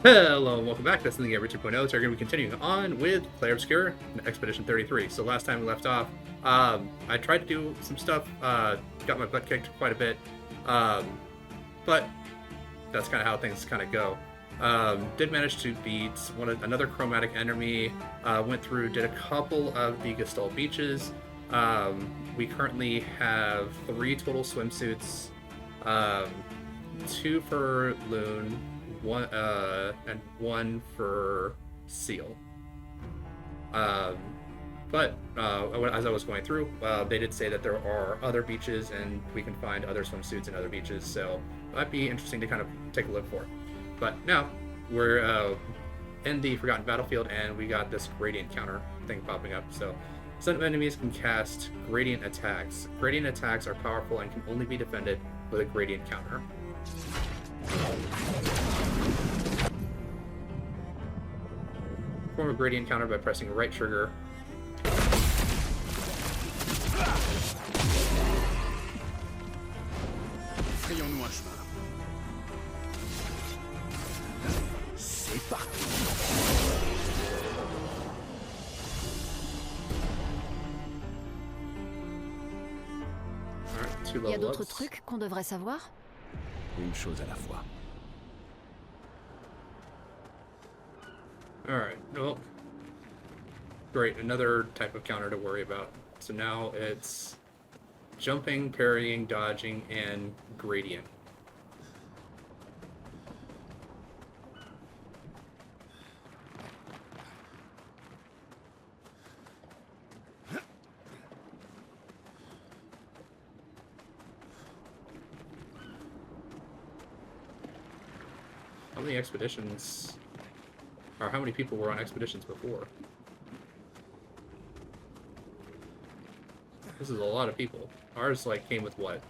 Hello and welcome back. This is the Gamer 2.0. So we're going to be continuing on with Clair Obscur Expedition 33. So last time we left off, I tried to do some stuff, got my butt kicked quite a bit, but that's kind of how things kind of go. Did manage to beat another chromatic enemy, went through, did a couple of the Gestalt beaches. We currently have 3 total swimsuits, 2 for Loon, one and 1 for Seal. But as I was going through, they did say that there are other beaches and we can find other swimsuits in other beaches, so it might be interesting to kind of take a look for. But now we're in the Forgotten Battlefield and we got this gradient counter thing popping up. So some enemies can cast gradient attacks. Gradient attacks are powerful and can only be defended with a gradient counter. Form a gradient counter by pressing right trigger. Frayons-nous un chemin. C'est parti. Il y a d'autres trucs qu'on devrait savoir? Une chose à la fois. Alright, well, great, another type of counter to worry about. So now it's jumping, parrying, dodging, and gradient. How many expeditions, or how many people were on expeditions before? This is a lot of people. Ours like came with what?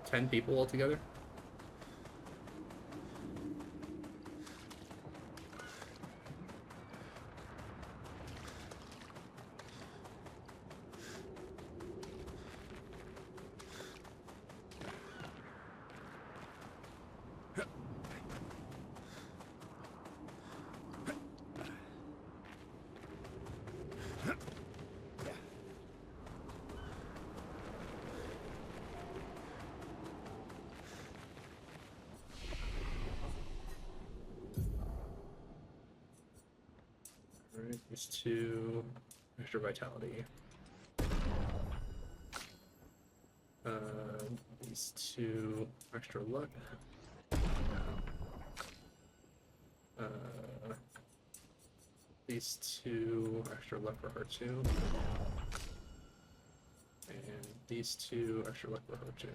10 people altogether? Alright, these 2 extra vitality. These 2 extra luck. These 2 extra luck for her too. And these 2 extra luck for her too.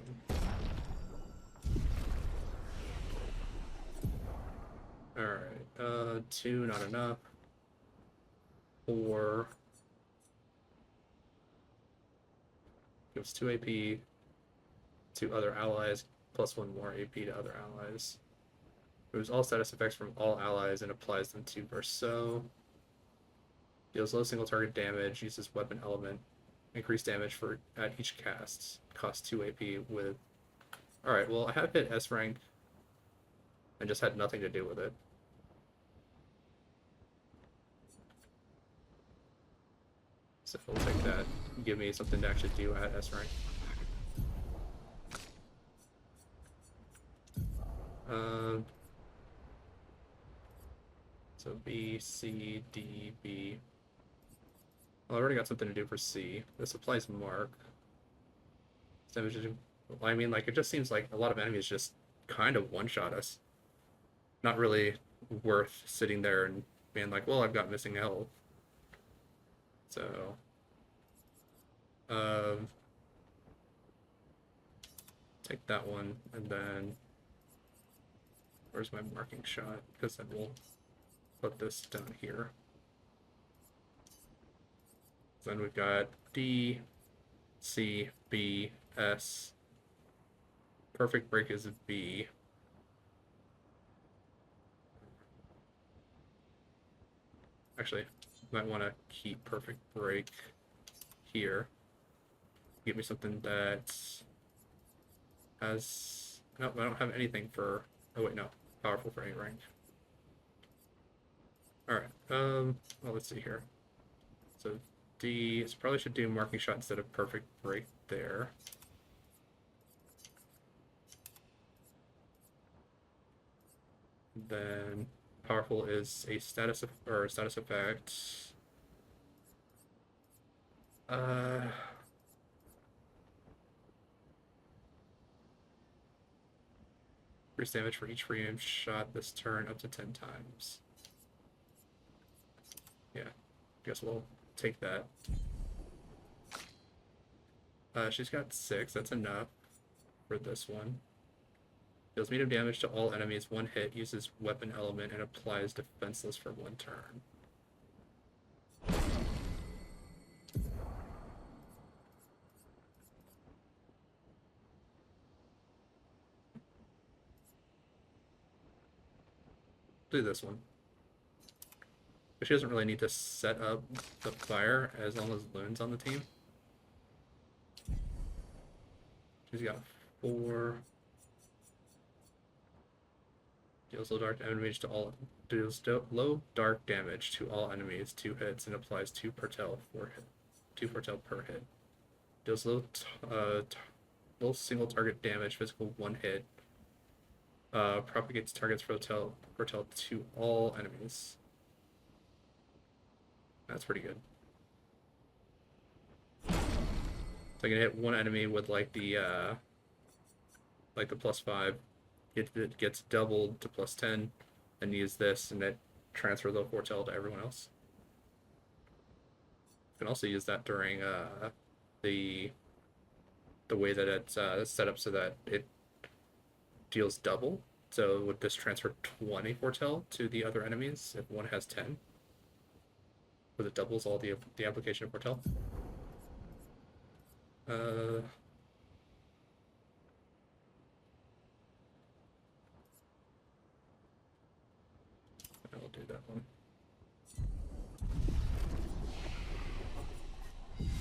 Alright, 2 not enough. 4 gives 2 AP to other allies, plus 1 more AP to other allies. Removes all status effects from all allies and applies them to Verso. Deals low single target damage, uses weapon element. Increased damage at each cast. Costs 2 AP with... Alright, well I have hit S rank and just had nothing to do with it. So we'll take that and give me something to actually do at S rank. So B, C, D, B. Well, I already got something to do for C. This applies mark. I mean, like, it just seems like a lot of enemies just kind of one-shot us. Not really worth sitting there and being like, well, I've got missing health. So, take that one, and then, where's my marking shot? Because then we'll put this down here. Then we've got D, C, B, S. Perfect break is a B. Actually, might want to keep perfect break here. Give me something that has... No, I don't have anything for... Oh wait, no. Powerful for any rank. Well, let's see here. So D, so probably should do marking shot instead of perfect break there. Then powerful is a status or a status effect. Increase damage for each free aim shot this turn up to 10 times. Yeah, guess we'll take that. She's got 6, that's enough for this one. Deals medium damage to all enemies, 1 hit, uses weapon element, and applies defenseless for 1 turn. Do this one. But she doesn't really need to set up the fire as long as Loon's on the team. She's got 4. Deals low dark damage to all. Deals low dark damage to all enemies, 2 hits, and applies 2 Pertel per hit. 2 Pertel per hit. Deals low single target damage, physical 1 hit. Propagates target's Pertel to all enemies. That's pretty good. So I can hit 1 enemy with like the +5. It gets doubled to +10, and use this, and it transfers the foretell to everyone else. You can also use that during the way that it's set up so that it deals double. So would this transfer 20 foretell to the other enemies if one has 10? But it doubles all the application of foretell. I'll do that one.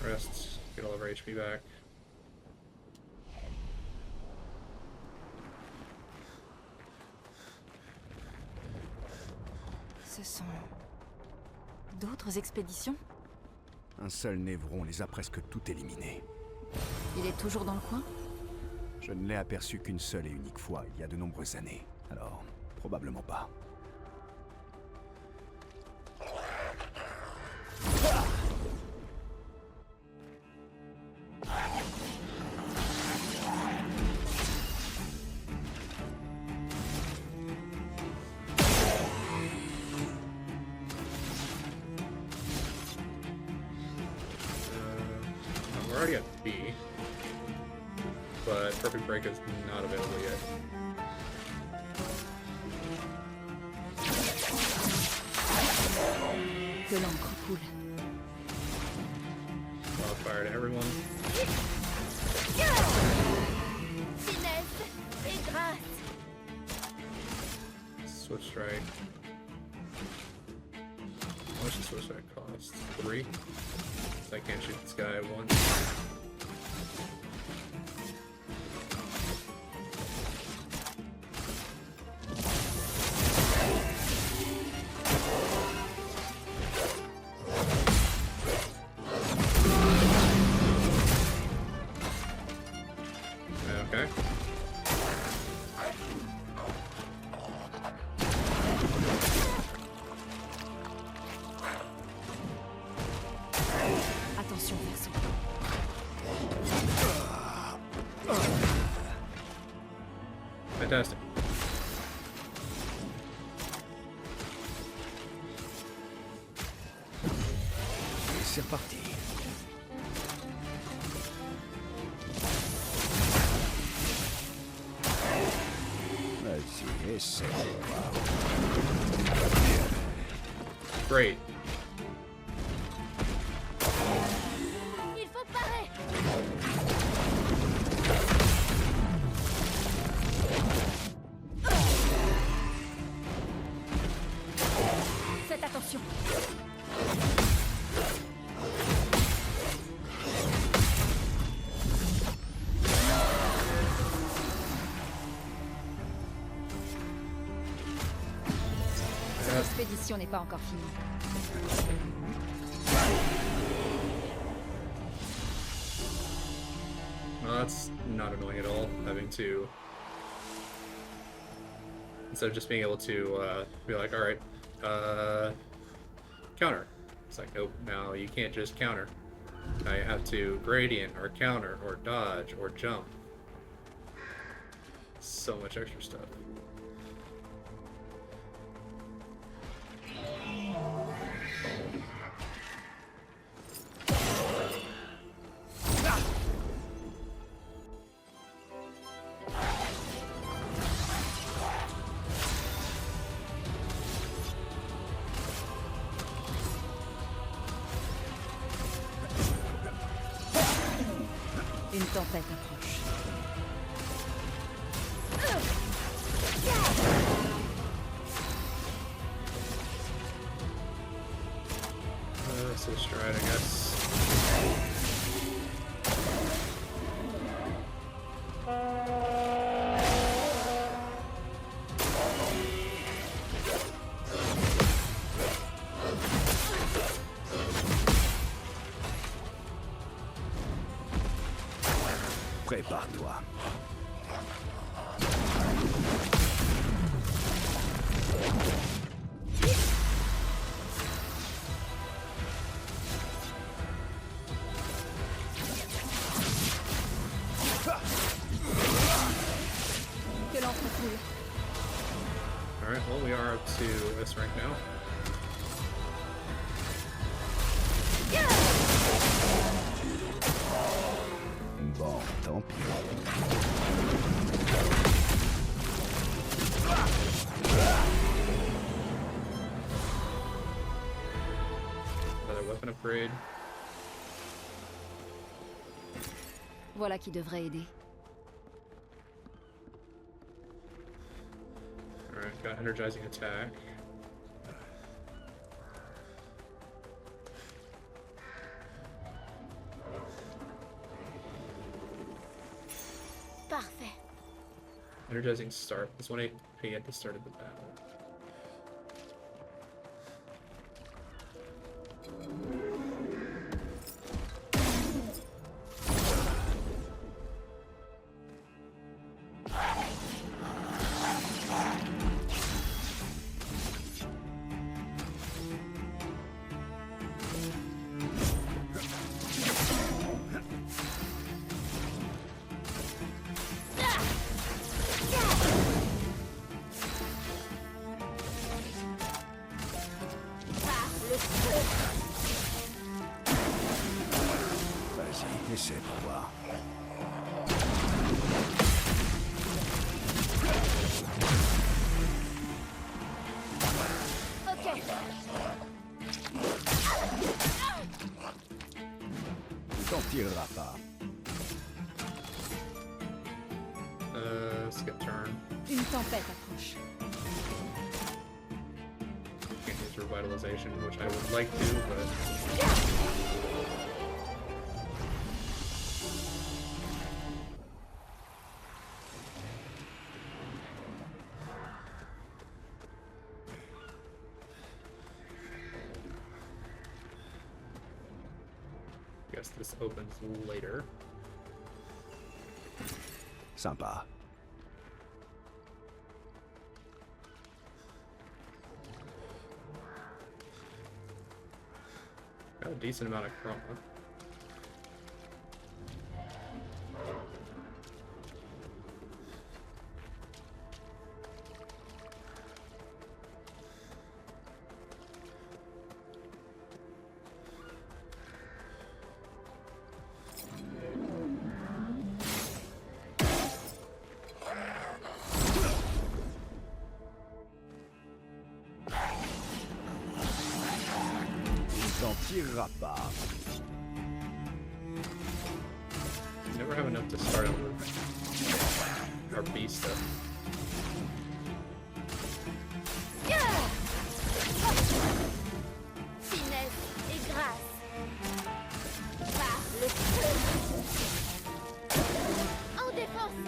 Rest, get all of our HP back. Ce sont d'autres expéditions? Un seul nevron les a presque toutes éliminées. Il est toujours dans le coin? Je ne l'ai aperçu qu'une seule et unique fois, il y a de nombreuses années. Alors, probablement pas. We're already at B, but Perfect Break is not available yet. Que l'encre coule. Wildfire to everyone. Finesse et grâce. Switch Strike. How much does Switch Strike cost? 3? So I can't shoot this guy at once. Okay. Attention, perso. Fantastic. Et c'est reparti. Vas-y, essaie. Great. Il faut parer. Faites attention. L'expédition n'est pas encore finie. Well, that's not annoying at all, having to... Instead of just being able to be like, alright, counter. It's like, nope, now you can't just counter. Now you have to gradient, or counter, or dodge, or jump. So much extra stuff. Une tempête approche. So stride, I guess. Prépare-toi. Que l'encre coule. Alright, well, we are up to S rank now. Bon, tant pis. Another weapon upgrade. Voilà qui devrait aider. Alright, got energizing attack. Parfait. Energizing start. This 1 AP at the start of the battle. Vas-y, essaie de voir. Ok. T'en tireras pas. Skip turn. Une tempête approche. Can't use revitalization, which I would like to, but... Guess this opens later. Sympa. Got a decent amount of chroma. T'en tireras pas. Never have enough to start out with our B stuff. Finesse et grâce. Par le feu. En défense.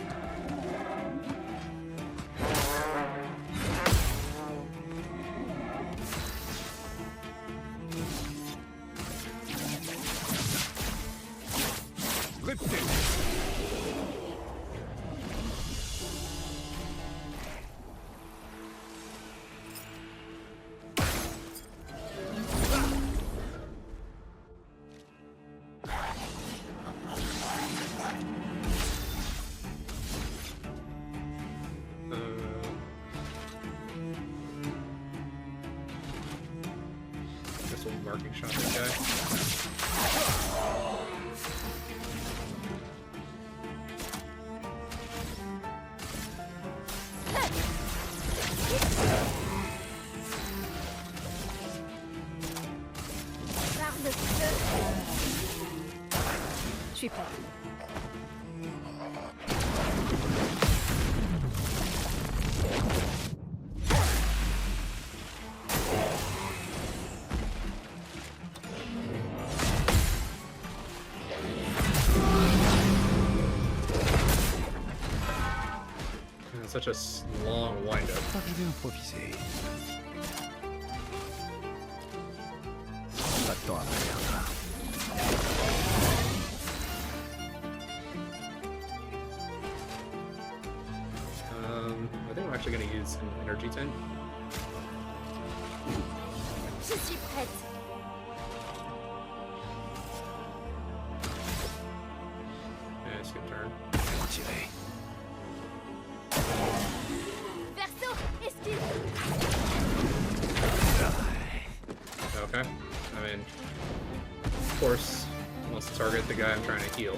marking shot this guy. Par le feu. Je suis prête. Such a long wind-up. Arrivé improvisé. Pas de temps à perdre. I think I'm actually going to use an energy tint. Je suis prête. Yeah, skip turn. Retiré. Verso, esquive. Okay. I mean, of course, wants to target the guy I'm trying to heal.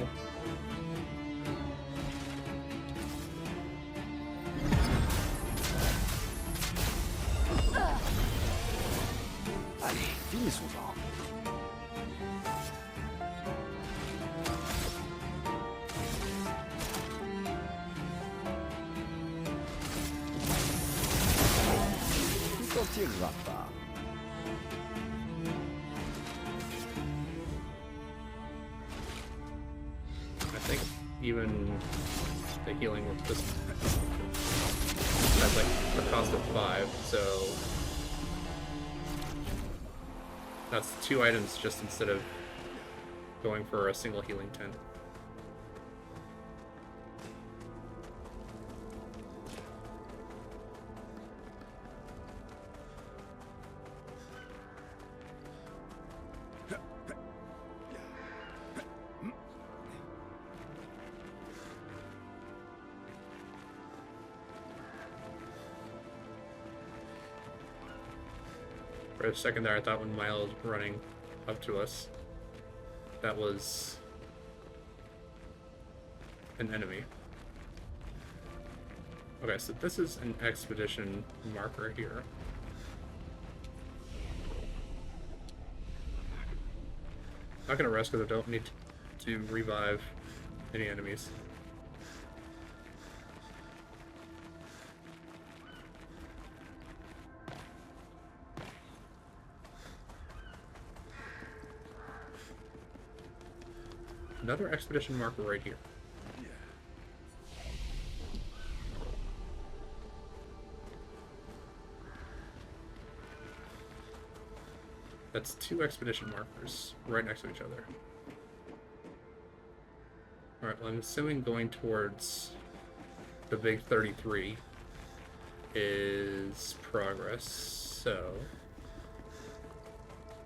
Allez, finissons-en. Tu t'en tireras pas. I think even the healing with this has like a cost of 5, so that's 2 items just instead of going for a single healing 10. For a second there, I thought when Mile was running up to us, that was an enemy. Okay, so this is an expedition marker here. Not gonna rest because I don't need to revive any enemies. Another expedition marker right here. That's 2 expedition markers right next to each other. Alright, well, I'm assuming going towards the big 33 is progress, so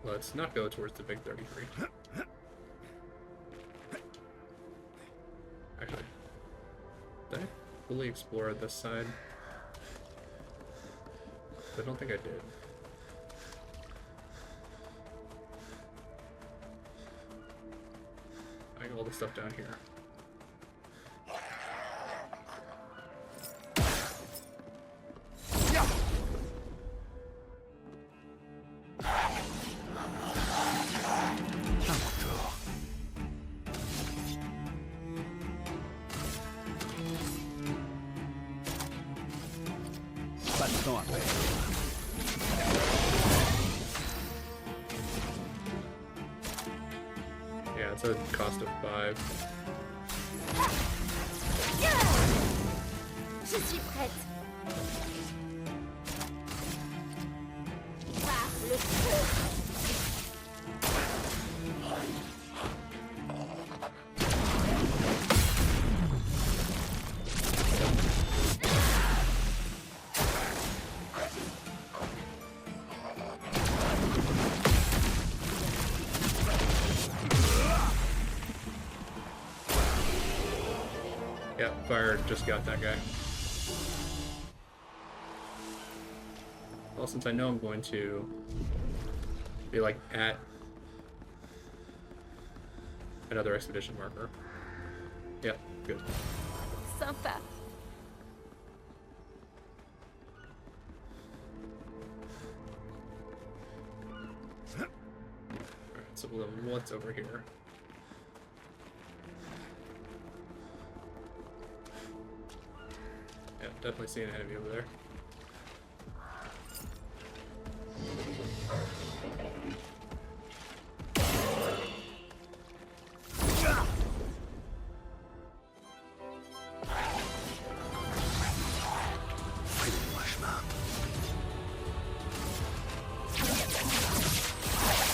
let's not go towards the big 33. Actually, did I fully explore this side? I don't think I did. I got all the stuff down here. Pas de temps à perdre. Yeah, it's a cost of 5. Je suis prête. Par le feu. Yeah, fire just got that guy. Well, since I know I'm going to Be like at another expedition marker. Yep, good. Sympa. Alright, so what's over here? Yeah, definitely see an enemy over there. Frayez-moi chemin.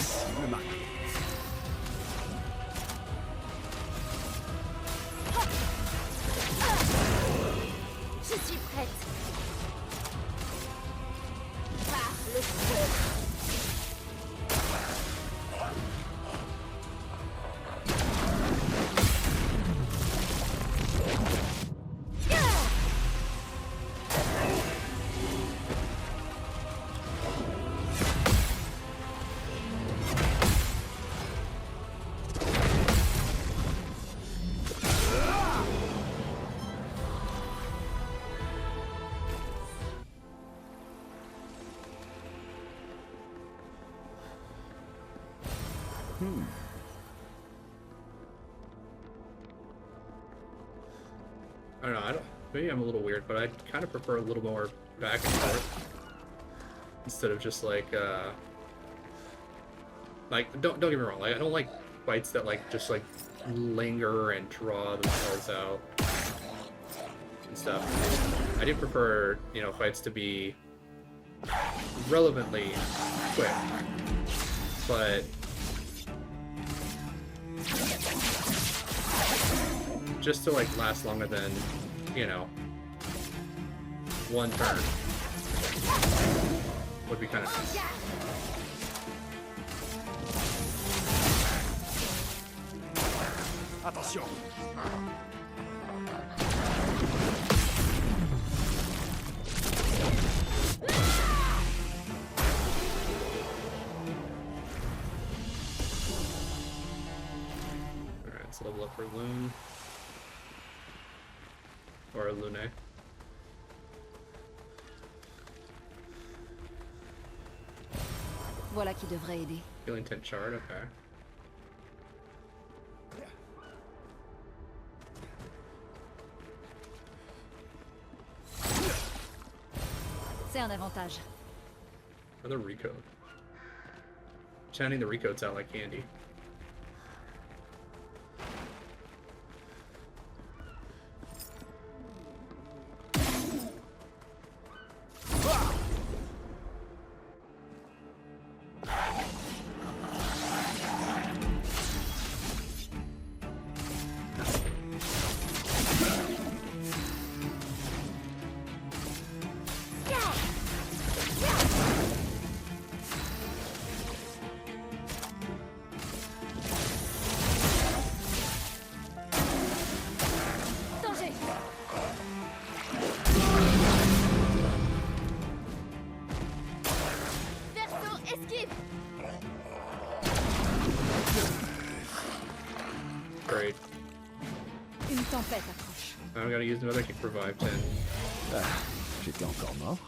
Cible marquée. Je suis prête. Par le feu. I don't know, maybe I'm a little weird, but I kind of prefer a little more back and forth. Instead of just like, don't get me wrong, like, I don't like fights that like, just like, linger and draw themselves out and stuff. I do prefer, you know, fights to be relevantly quick, but just to like last longer than, you know, one turn would be kind of nice. Attention. Alright, let's level up for Loon. Or Lune. Voilà qui devrait aider. Healing Tent Shard, okay. C'est un avantage. Another recode. Chanting the recodes out like candy. Great. Une tempête approche. I'm gonna use another kick revive 10. Ah, j'étais encore mort.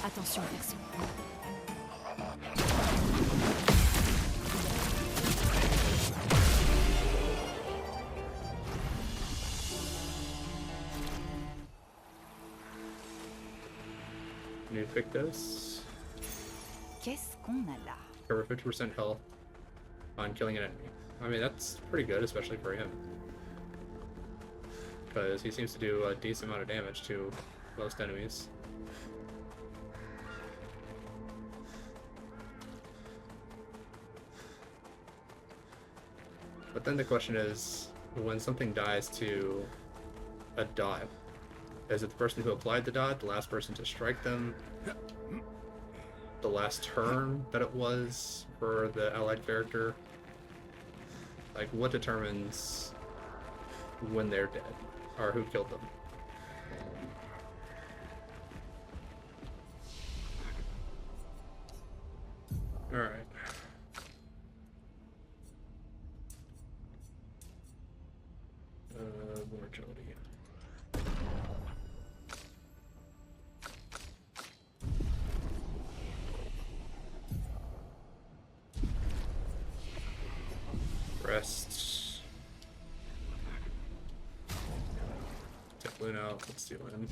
Attention, perso. Need to pick this. Qu'est-ce qu'on a là? Cover 50% health on killing an enemy. I mean, that's pretty good, especially for him. Because he seems to do a decent amount of damage to most enemies. But then the question is, when something dies to a dot, is it the person who applied the dot, the last person to strike them, the last turn that it was for the allied character? Like, what determines when they're dead, or who killed them? rest. Take Loon out. Let's steal in.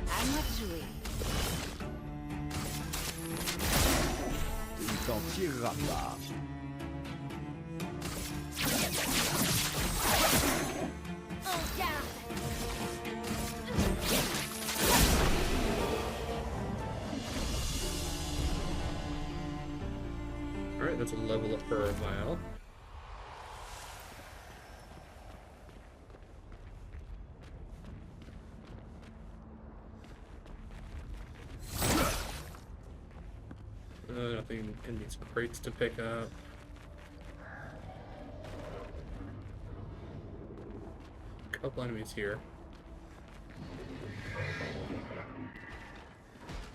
À moi de jouer. Tu ne t'en tireras pas. En garde. Alright, that's a level up for a while. Nothing in these crates to pick up. Couple enemies here.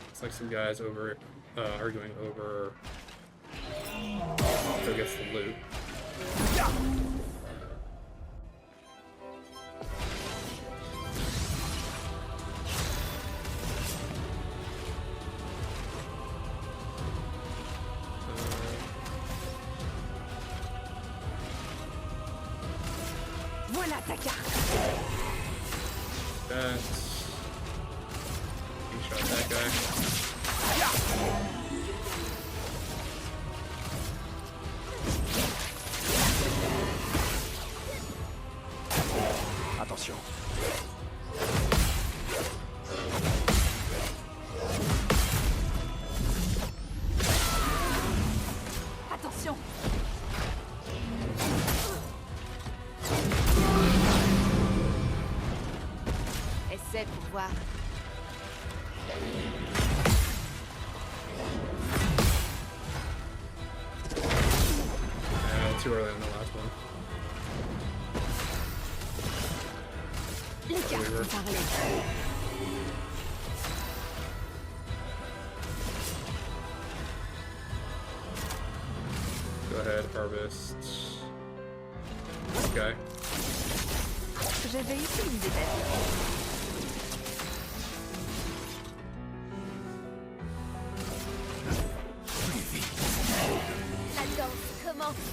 Looks like some guys over arguing over, I guess, the loot. Voilà ta carte. That. He shot that guy. Attention. Attention. Essaie pour voir. Too early on the last one. Les cartes Weaver. vont parler. Go ahead, harvest. This guy. J'avais utilisé ta La danse commence.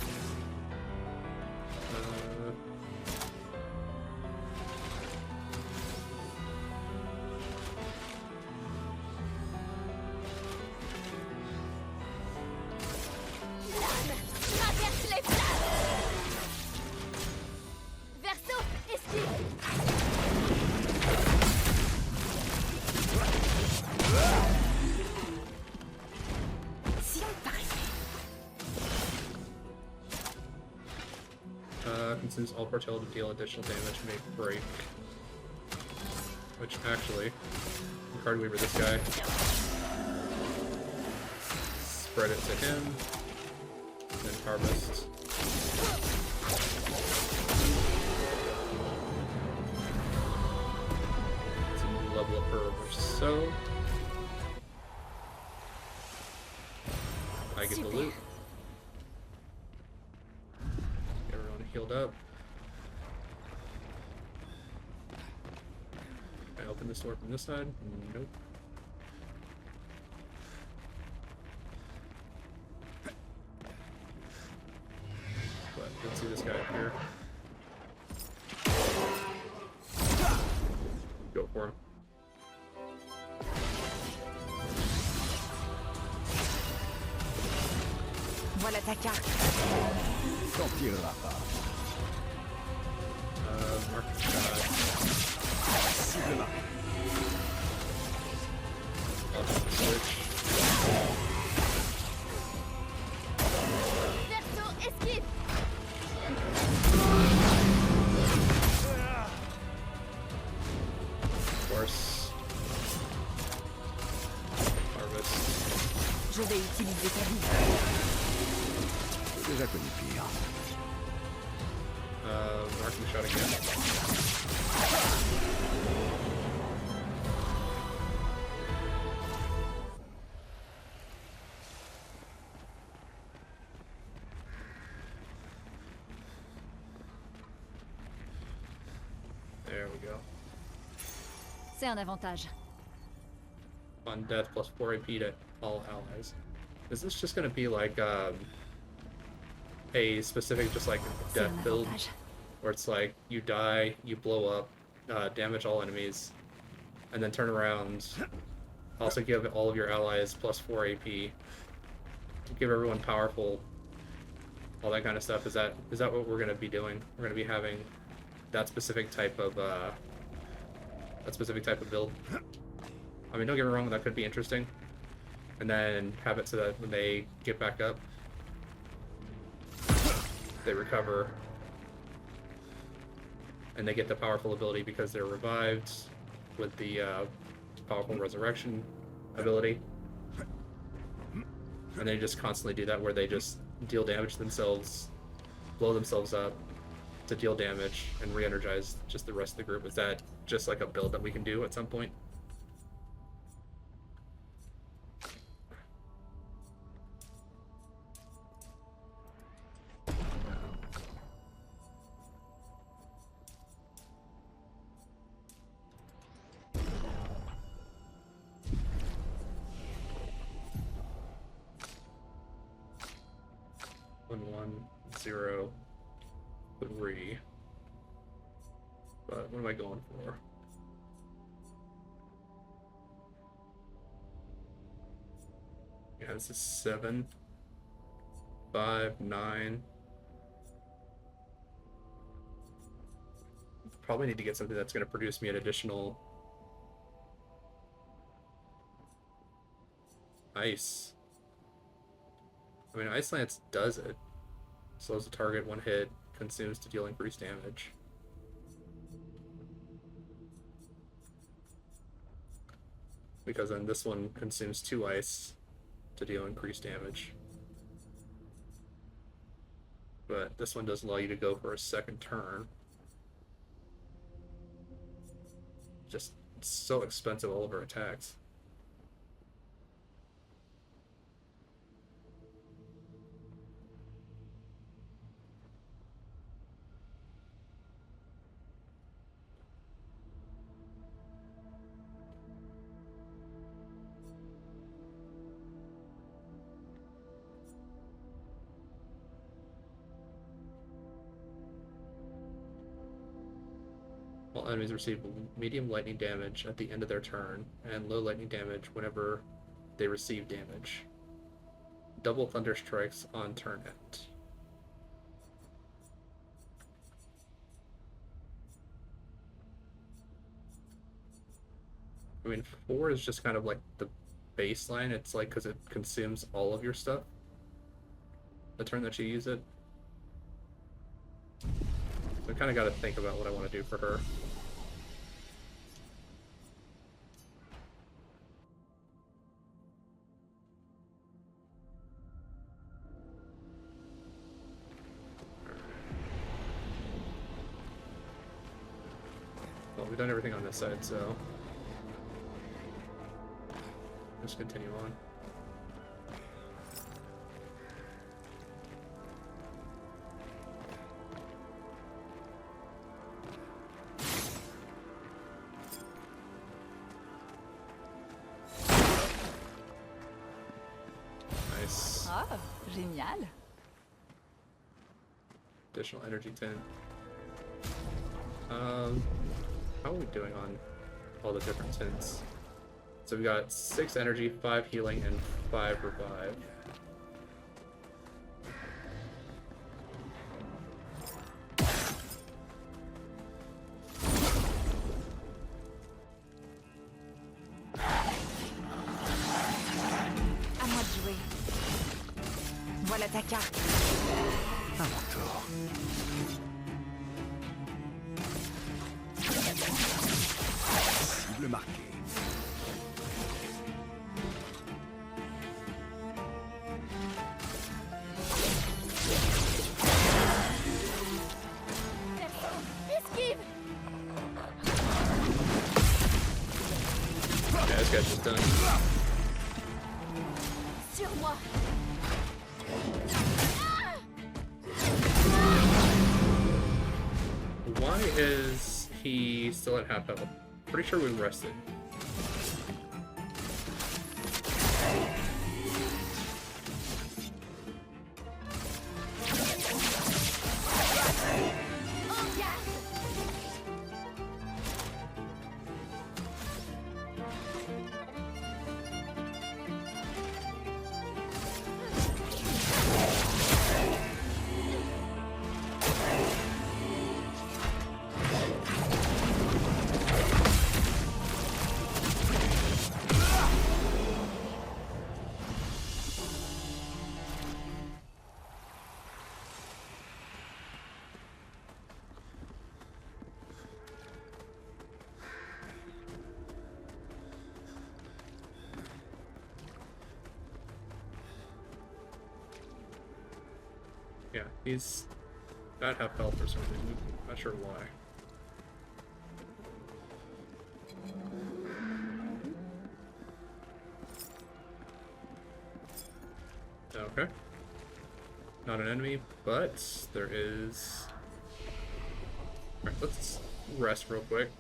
Lame traverse les flammes. Verso, esquive. Si on parlait. Consumes all foretell to deal additional damage, make break. Which actually, card weaver this guy. Spread it to him. Then harvest. To level up her or so. I get the loot. Get everyone healed up. Can I open this door from this side? Nope. But let's see this guy up here. Go for him. Voilà ta carte. Tu t'en tireras pas. Mark shot. Cible marqué. Switch. Verso, esquive. Force. Harvest. Je vais utiliser ta vie. J'ai déjà connu pire. Marking shot again. There we go. C'est un avantage. On death plus 4 AP to all allies. Is this just gonna be like a specific just like C'est death un build? avantage. Where it's like you die, you blow up, damage all enemies, and then turn around. Also give all of your allies plus 4 AP. Give everyone powerful. All that kind of stuff. Is that what we're gonna be doing? We're gonna be having that specific type of build. I mean, don't get me wrong, that could be interesting. And then have it so that when they get back up, they recover. And they get the powerful ability because they're revived with the powerful resurrection ability. And they just constantly do that where they just deal damage to themselves, blow themselves up to deal damage, and re-energize just the rest of the group. Is that just like a build that we can do at some point? One, 0, 3. But what am I going for? Yeah, this is 7, 5, 9. Probably need to get something that's going to produce me an additional ice. I mean, Ice Lance does it. Slows the target one hit, consumes to deal increased damage. Because then this one consumes 2 ice to deal increased damage. But this one does allow you to go for a second turn. Just so expensive, all of our attacks. All enemies receive medium lightning damage at the end of their turn, and low lightning damage whenever they receive damage. Double thunder strikes on turn end. I mean, 4 is just kind of like the baseline. It's like because it consumes all of your stuff the turn that you use it. So I kind of got to think about what I want to do for her. Well, we've done everything on this side, so just continue on. Nice. Oh, génial. Additional energy 10. How are we doing on all the different tints? So we got 6 energy, 5 healing, and 5 revive. À moi de jouer. Voilà ta carte. À mon tour. Cible marquée. guy's just done. Sur moi. Why is he still at half health? Pretty sure we rested. En garde. Yeah, he's not half health for some reason. Not sure why. Okay. Not an enemy, but there is... Alright, let's rest real quick.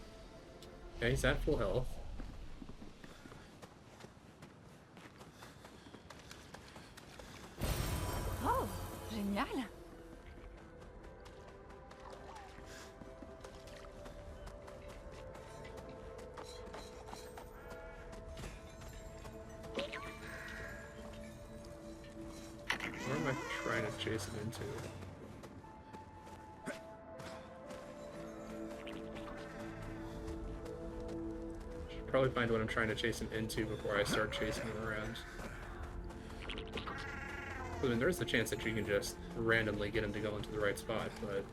Okay, he's at full health. Oh, génial. Where am I trying to chase him into? Should probably find what I'm trying to chase him into before I start chasing him around. I mean, there's the chance that you can just randomly get him to go into the right spot, but...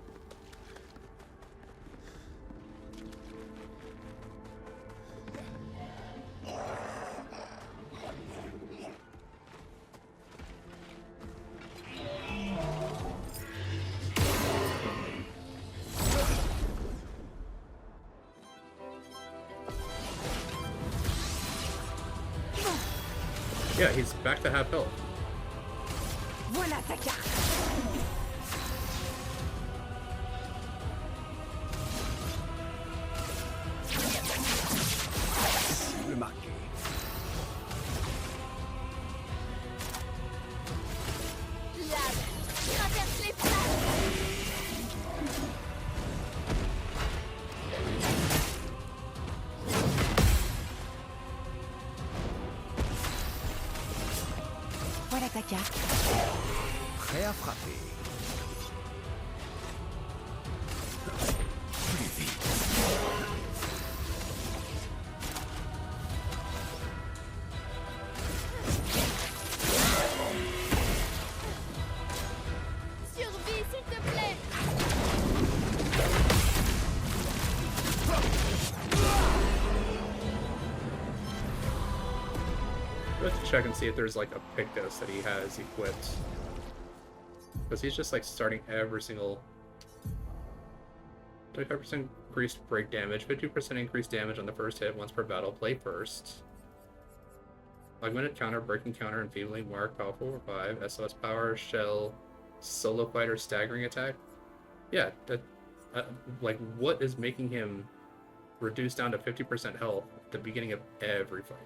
Yeah, he's back to half health. Voilà ta carte. Le marqué. Lave. Traverse les flammes. Voilà ta carte. Prêt à frapper. Plus vite. Survie, s'il te plaît. Let's check and see if there's like a Pictus that he has equipped. Because he's just like starting every single 25% increased break damage, 50% increased damage on the first hit once per battle. Play first. Augmented counter, breaking counter, enfeebling, mark, powerful revive, SOS power, shell, solo fighter, staggering attack. Yeah, that like what is making him reduce down to 50% health at the beginning of every fight?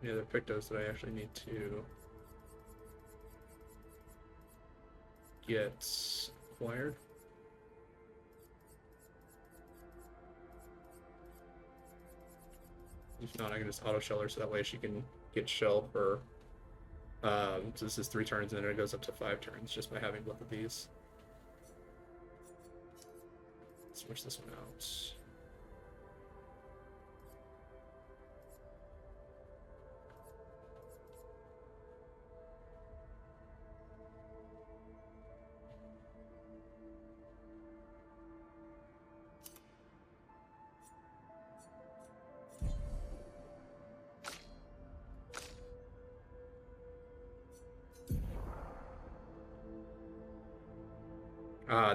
Any other Pictos that I actually need to get acquired? If not, I can just auto shell her so that way she can get shell for. So this is 3 turns, and then it goes up to 5 turns just by having both of these. Switch this one out.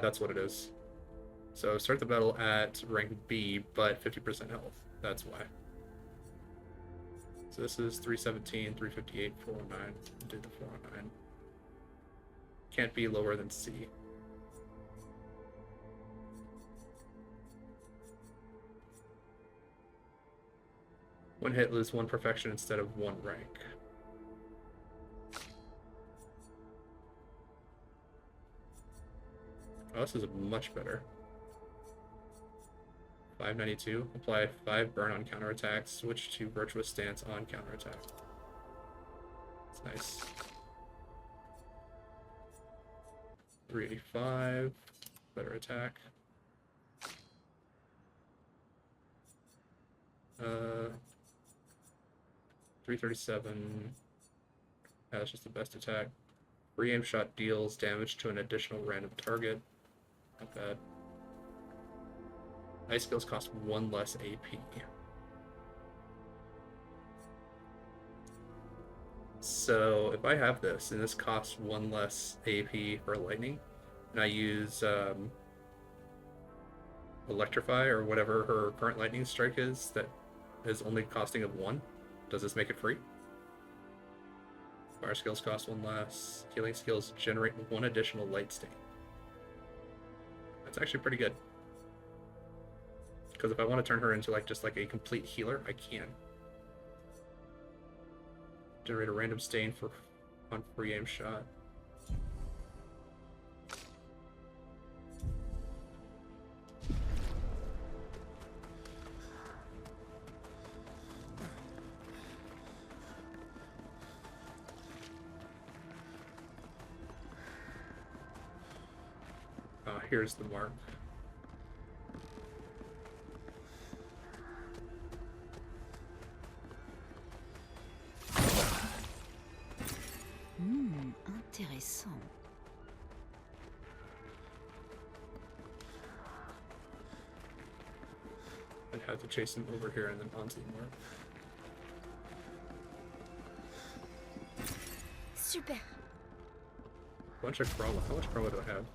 That's what it is. So start the battle at rank B, but 50% health. That's why. So this is 317, 358, 409. Did the 409. Can't be lower than C. One hit, lose 1 perfection instead of 1 rank. Oh, this is much better. 592. Apply 5 burn on counterattacks. Switch to virtuous stance on counterattack. That's nice. 385. Better attack. 337. That's just the best attack. Free aim shot deals damage to an additional random target. Not bad. Ice skills cost 1 less AP. So if I have this, and this costs 1 less AP for lightning, and I use Electrify or whatever her current lightning strike is, that is only costing of 1, does this make it free? Fire skills cost 1 less. Healing skills generate 1 additional light stain. That's actually pretty good. Because if I want to turn her into just like a complete healer, I can. Generate a random stain on free aim shot. Here's the mark. Intéressant. I'd have to chase him over here and then onto the mark. Super. Bunch of chroma. How much chroma do I have?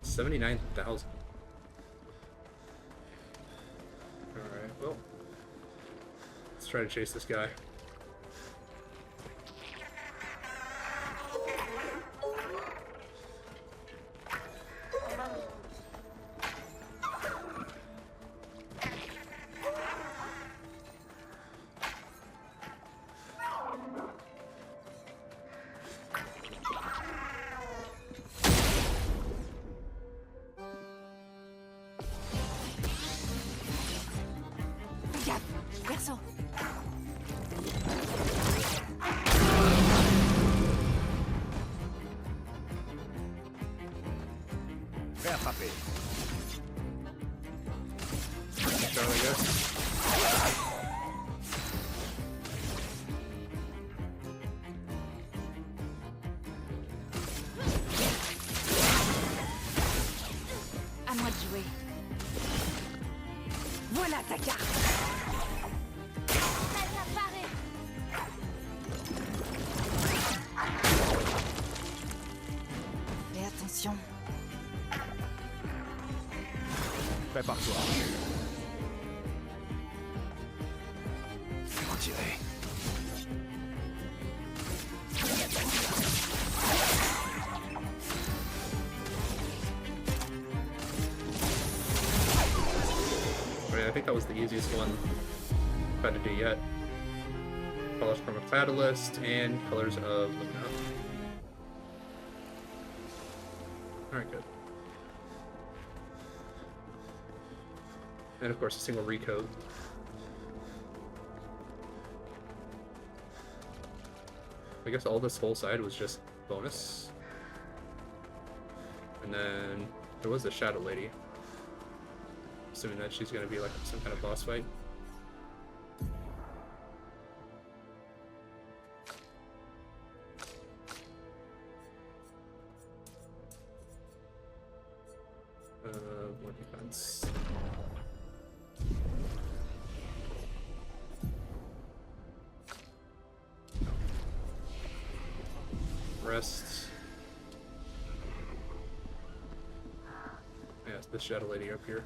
79,000. Alright, well. Let's try to chase this guy. Perso. Prêt à frapper. Charlie, go. À moi de jouer. Voilà ta carte. Prête à parer. Fais attention. Prépare-toi. Retirez. I think that was the easiest one I've had to do yet. Colors from a Catalyst and Colors of Lumina. Alright, good. And of course a single recode. I guess all this whole side was just bonus. And then there was the Shadow Lady. Assuming that she's gonna be like some kind of boss fight. More defense. Rest. Yeah, it's the Shadow Lady up here.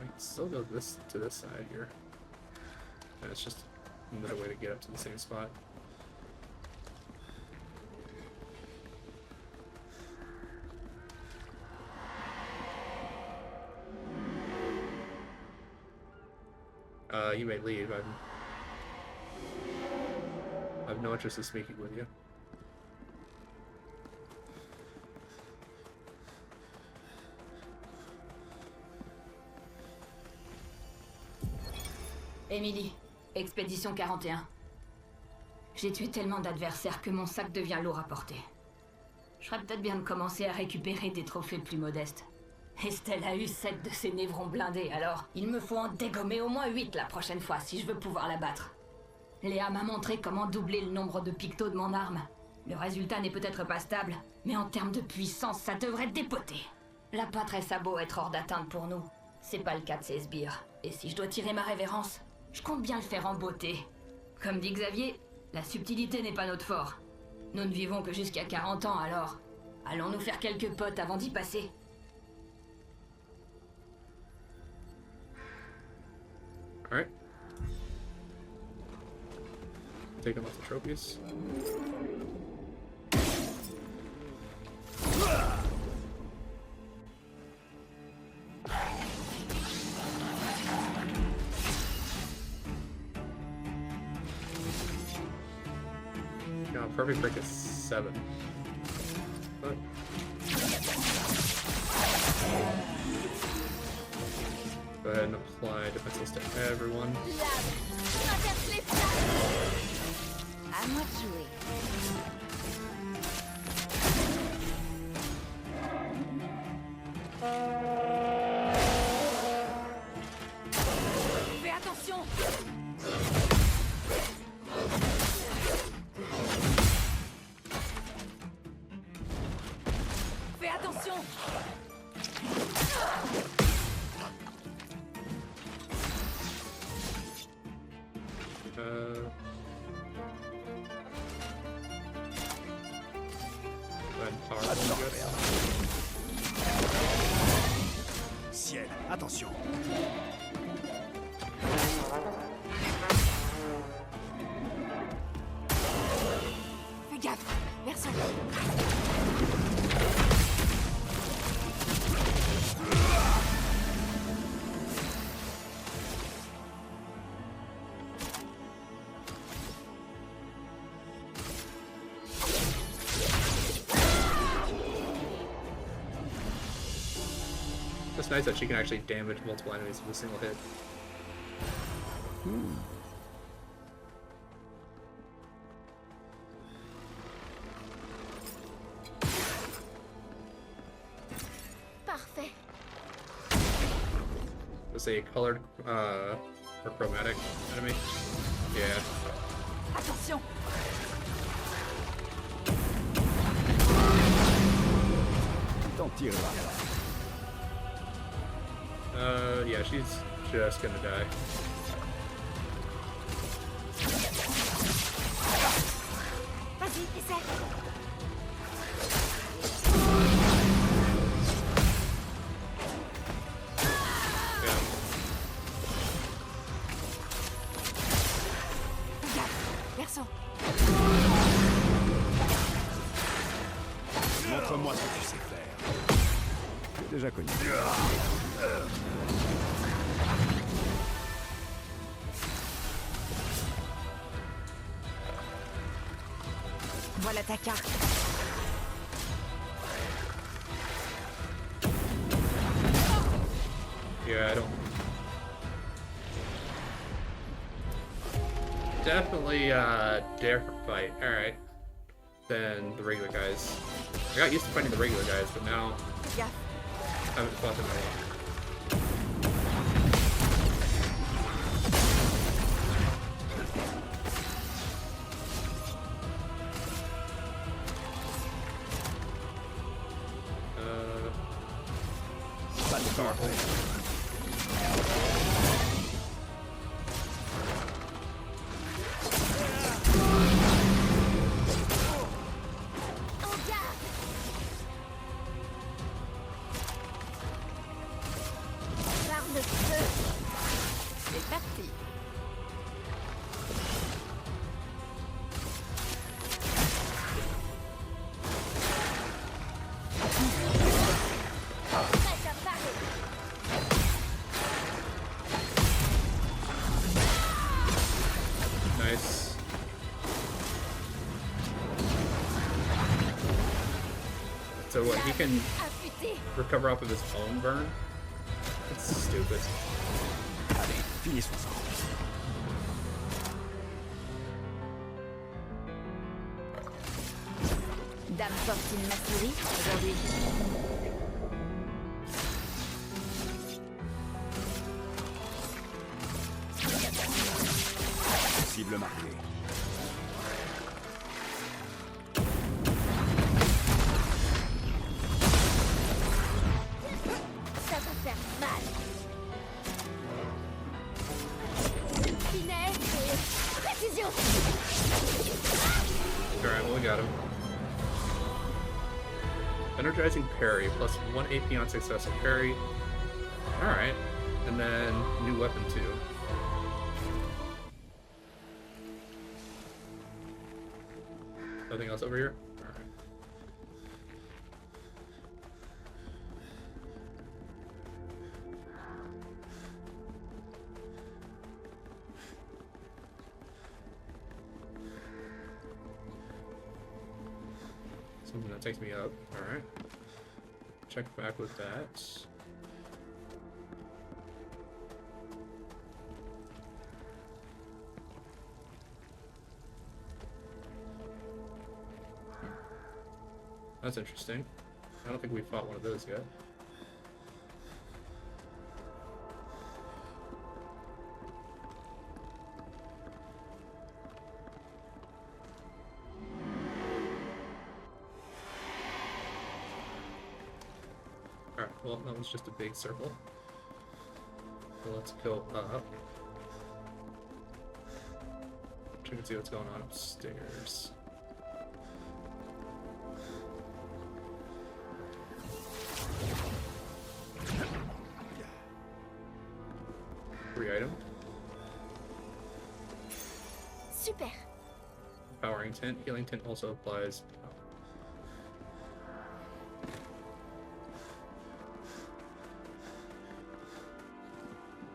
I can still go this to this side here. And it's just another way to get up to the same spot. You may leave. I have no interest in speaking with you. Emily, Expédition 41. J'ai tué tellement d'adversaires que mon sac devient lourd à porter. Je ferais peut-être bien de commencer à récupérer des trophées plus modestes. Estelle a eu 7 de ces névrons blindés, alors il me faut en dégommer au moins 8 la prochaine fois si je veux pouvoir la battre. Léa m'a montré comment doubler le nombre de pictos de mon arme. Le résultat n'est peut-être pas stable, mais en termes de puissance, ça devrait dépoter. La pâtresse a beau être hors d'atteinte pour nous. C'est pas le cas de ces sbires. Et si je dois tirer ma révérence, je compte bien le faire en beauté. Comme dit Xavier, la subtilité n'est pas notre fort. Nous ne vivons que jusqu'à 40 ans, alors allons nous faire quelques potes avant d'y passer. Alright. Taking off the trophies. No, perfect break is 7. But go ahead and apply defenses to everyone. Lave, traverse les plaques. À moi de jouer. Fais attention. Fais attention. Ciel, attention. Fais gaffe, personne. It's nice that she can actually damage multiple enemies with a single hit. Parfait. Was a colored or chromatic enemy? Yeah. Attention. T'en tireras. Yeah, she's just gonna die. Vas-y, essaie. Yeah. Perso. Montre-moi ce que tu sais faire. J'ai déjà connu. Voilà ta carte. Yeah, I definitely a different fight. Alright. Than the regular guys. I got used to fighting the regular guys, but now Gaffe. I haven't fought them anymore. Pas de temps à perdre. En garde. Par le feu. C'est parti. Prête à parer. Nice. So what, he can Affûté. recover off of his own burn? That's stupid. Allez, finissons ça. Dame porte une masterie aujourd'hui. Cible marquée. Ça va faire mal. Finesse et précision. Alright, well, we got him. Energizing parry, plus 1 AP on successful parry. Alright. And then new weapon too. Nothing else over here? Alright. Something that takes me up. Alright. Check back with that. That's interesting. I don't think we fought one of those yet. Alright, well, that was just a big circle. So let's go up. Check and see what's going on upstairs. Free item. Super. Powering tint. Healing tint also applies.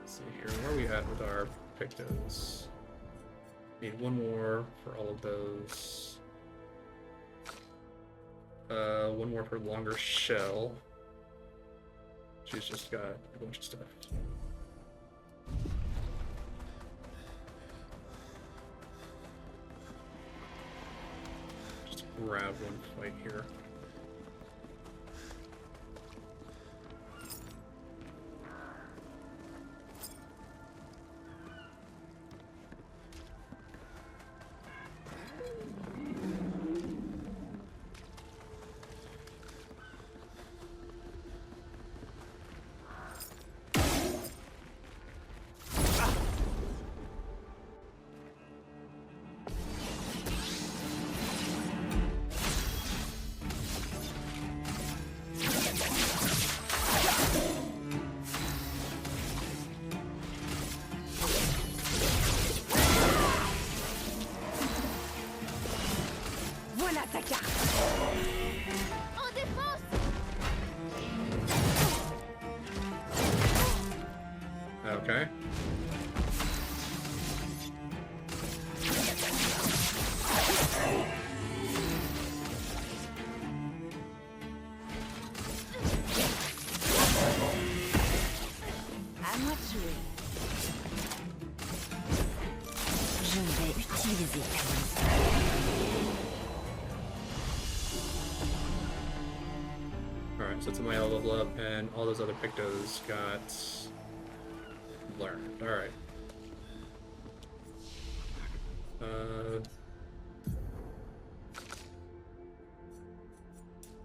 Let's see here. Where are we at with our pictos? Need one more for all of those. One more for longer shell. She's just got a bunch of stuff. Just grab one fight here. Physique. Alright, so it's a my level up, and all those other Pictos got learned. Alright.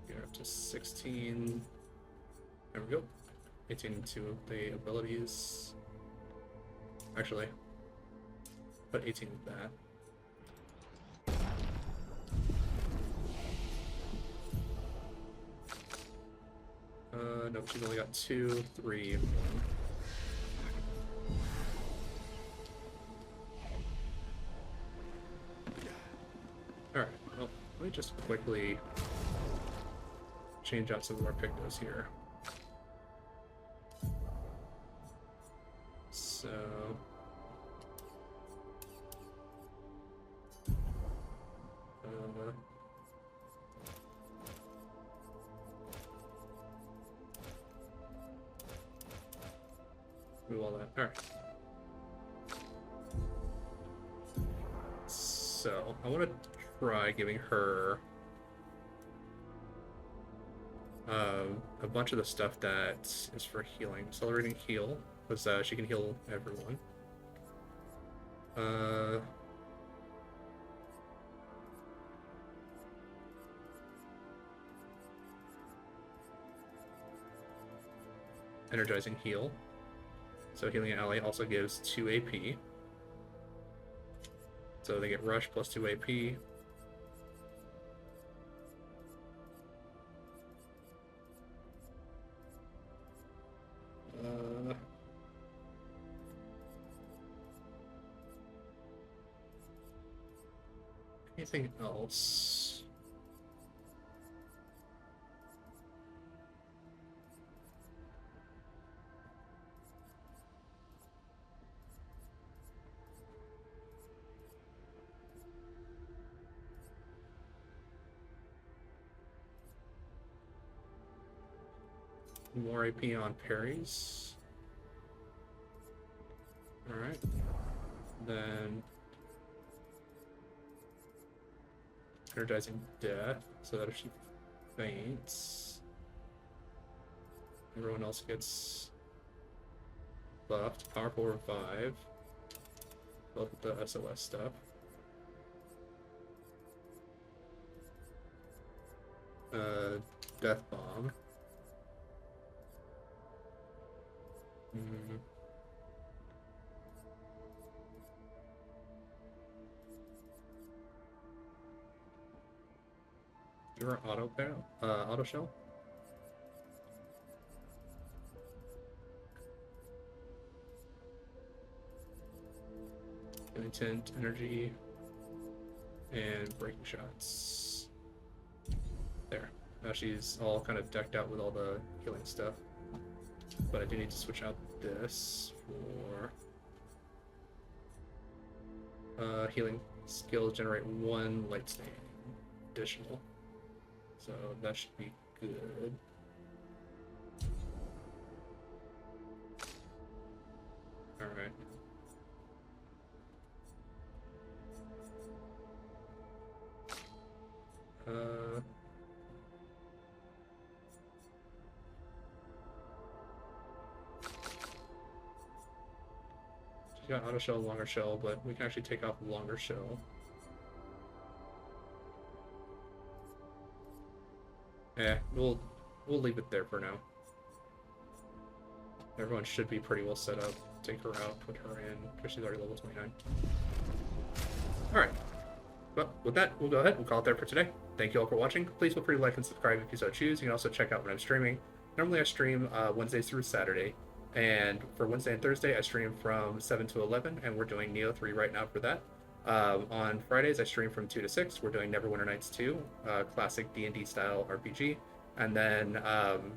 You're up to 16. There we go. 18 to the abilities. Actually, put 18 with that. No, she's only got 2, 3, 1. Alright, well, let me just quickly change out some of our Pictos here. So... move all that. Alright. So, I want to try giving her a bunch of the stuff that is for healing. Accelerating heal, because she can heal everyone. Energizing heal. So healing an ally also gives 2 AP. So they get rush plus 2 AP. Anything else? More AP on parries. Alright. Then energizing death, so that if she faints, everyone else gets buffed. Powerful revive. Both with the SOS stuff. Death bomb. Your auto barrel, auto shell. Intent, energy, and breaking shots. There. Now she's all kind of decked out with all the healing stuff. But I do need to switch out this for healing skills generate 1 light stain additional. So that should be good. Alright. She's got auto shell, longer shell, but we can actually take off longer shell. We'll leave it there for now. Everyone should be pretty well set up. Take her out, put her in, because she's already level 29. Alright. Well, with that, we'll go ahead. We'll call it there for today. Thank you all for watching. Please feel free to like and subscribe if you so choose. You can also check out when I'm streaming. Normally I stream Wednesdays through Saturday. And for Wednesday and Thursday, I stream from 7 to 11, and we're doing Neo 3 right now for that. On Fridays, I stream from 2 to 6. We're doing Neverwinter Nights 2, classic D&D style RPG. And then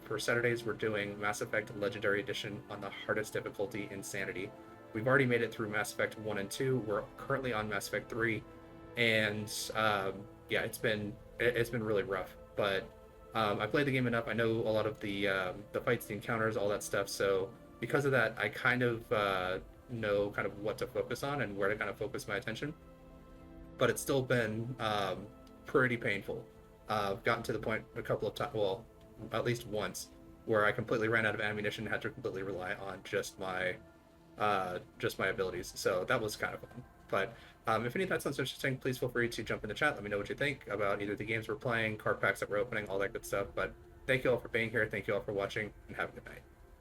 for Saturdays, we're doing Mass Effect Legendary Edition on the hardest difficulty, Insanity. We've already made it through Mass Effect 1 and 2. We're currently on Mass Effect 3. And yeah, it's been really rough. But I played the game enough. I know a lot of the fights, the encounters, all that stuff. So because of that, I kind of know kind of what to focus on and where to kind of focus my attention. but it's still been pretty painful. I've gotten to the point a couple of times, well, at least once, where I completely ran out of ammunition and had to completely rely on just my abilities. So that was kind of fun. But if any of that sounds interesting, please feel free to jump in the chat. Let me know what you think about either the games we're playing, card packs that we're opening, all that good stuff. But thank you all for being here. Thank you all for watching, and have a good night.